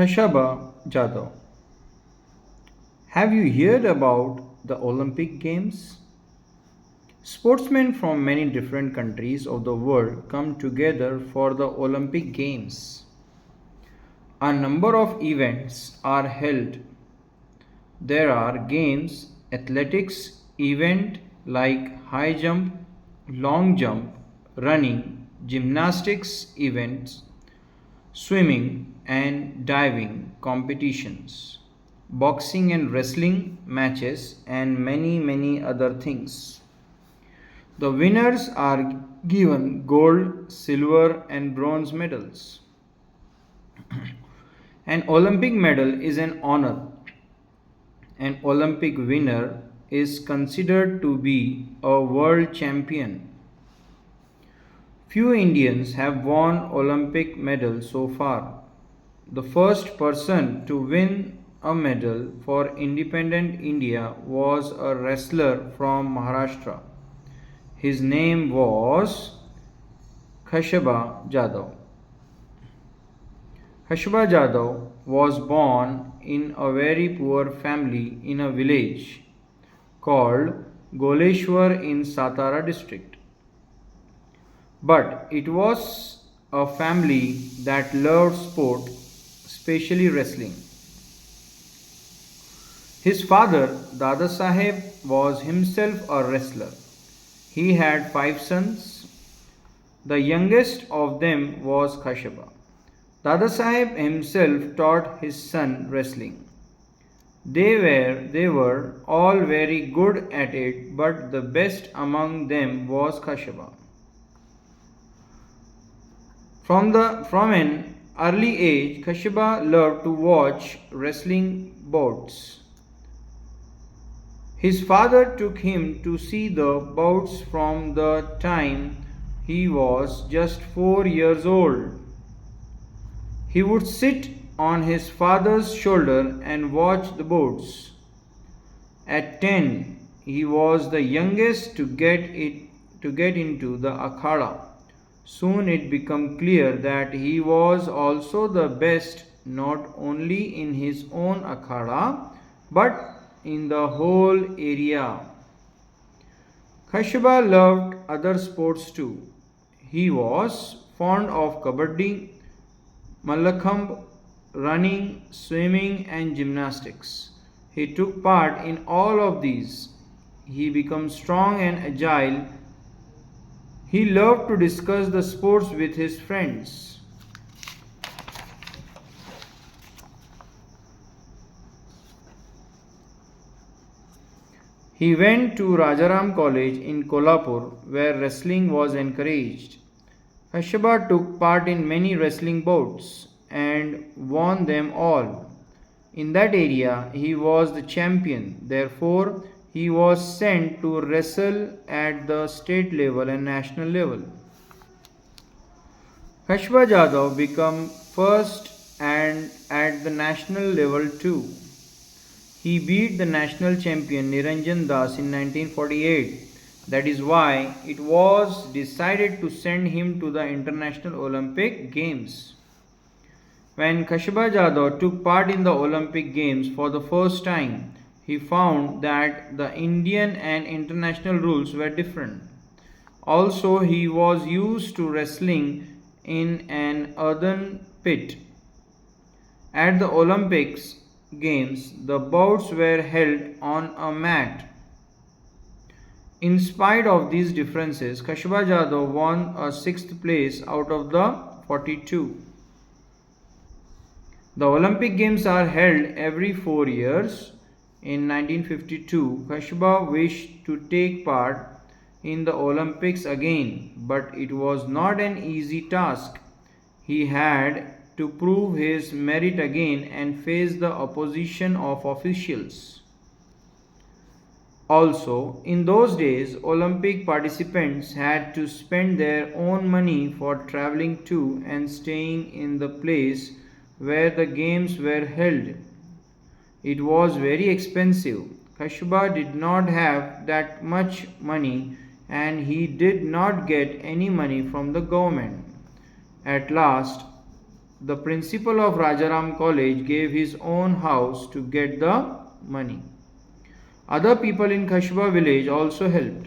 Khashaba Jadhav, have you heard about the Olympic Games? Sportsmen from many different countries of the world come together for the Olympic Games. A number of events are held. There are games, athletics event like high jump, long jump, running, gymnastics events, swimming and diving competitions, boxing and wrestling matches, and many other things. The winners are given gold, silver, and bronze medals. An Olympic medal is an honor. An Olympic winner is considered to be a world champion. Few Indians have won Olympic medals so far. The first person to win a medal for independent India was a wrestler from Maharashtra. His name was Khashaba Jadhav. Khashaba Jadhav was born in a very poor family in a village called Goleshwar in Satara district. But it was a family that loved sport, especially wrestling. His father, Dada Saheb, was himself a wrestler. He had 5 sons. The youngest of them was Khashaba. Dada Saheb himself taught his son wrestling. They were all very good at it, but the best among them was Khashaba. From an early age, Khashaba loved to watch wrestling bouts. His father took him to see the bouts from the time he was just 4 years old. He would sit on his father's shoulder and watch the bouts. At 10, he was the youngest to get into the akhada. Soon it became clear that he was also the best not only in his own akhada but in the whole area. Khashaba loved other sports too. He was fond of kabaddi, mallakhambh, running, swimming and gymnastics. He took part in all of these. He became strong and agile. He loved to discuss the sports with his friends. He went to Rajaram College in Kolhapur where wrestling was encouraged. Khashaba took part in many wrestling bouts and won them all. In that area, he was the champion. Therefore, he was sent to wrestle at the state level and national level. Khashaba Jadhav became first and at the national level too. He beat the national champion Niranjan Das in 1948. That is why it was decided to send him to the International Olympic Games. When Khashaba Jadhav took part in the Olympic Games for the first time, he found that the Indian and international rules were different. Also, he was used to wrestling in an earthen pit. At the Olympics Games, the bouts were held on a mat. In spite of these differences, Khashaba Jadhav won a 6th place out of the 42. The Olympic Games are held every 4 years. In 1952, Khashaba wished to take part in the Olympics again, but it was not an easy task. He had to prove his merit again and face the opposition of officials. Also, in those days, Olympic participants had to spend their own money for traveling to and staying in the place where the games were held. It was very expensive. Khashaba did not have that much money and he did not get any money from the government. At last, the principal of Rajaram College gave his own house to get the money. Other people in Khashaba village also helped.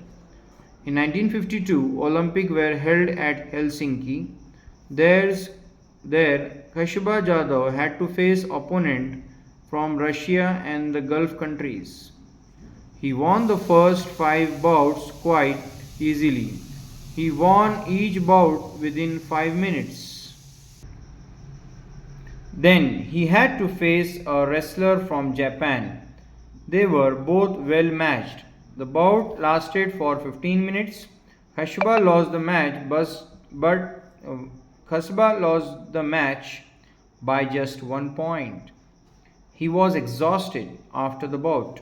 In 1952, Olympics were held at Helsinki. There, Khashaba Jadhav had to face opponent from Russia and the Gulf countries. He won the first 5 bouts quite easily. He won each bout within 5 minutes. Then he had to face a wrestler from Japan. They were both well matched. The bout lasted for 15 minutes. Khashaba lost the match, Khashaba lost the match by just 1 point. He was exhausted after the bout,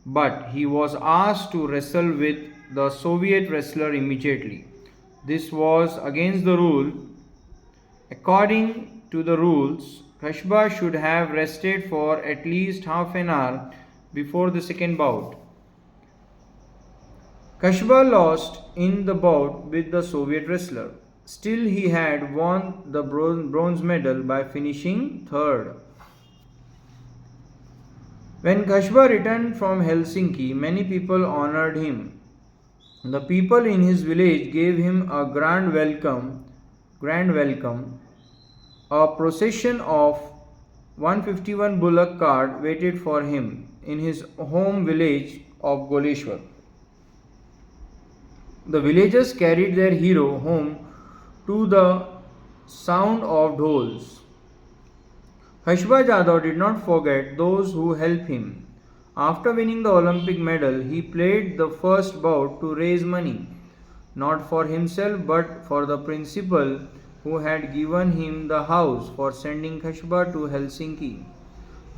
but he was asked to wrestle with the Soviet wrestler immediately. This was against the rule. According to the rules, Khashaba should have rested for at least half an hour before the second bout. Khashaba lost in the bout with the Soviet wrestler. Still, he had won the bronze medal by finishing third. When Khashaba returned from Helsinki, many people honored him. The people in his village gave him a grand welcome. A procession of 151 bullock cart waited for him in his home village of Goleshwar. The villagers carried their hero home to the sound of dhols. Khashaba Jadhav did not forget those who helped him. After winning the Olympic medal, he played the first bout to raise money, not for himself but for the principal who had given him the house for sending Khashaba to Helsinki.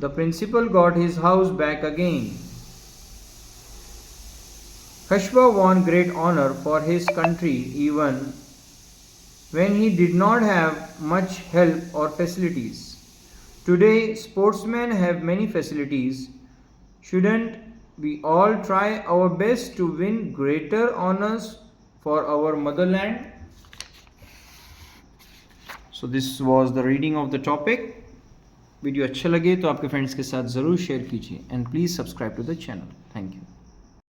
The principal got his house back again. Khashaba won great honor for his country even when he did not have much help or facilities. Today, sportsmen have many facilities. Shouldn't we all try our best to win greater honors for our motherland? So this was the reading of the topic. Video अच्छा लगे तो आपके friends के साथ ज़रूर share कीजिए and please subscribe to the channel. Thank you.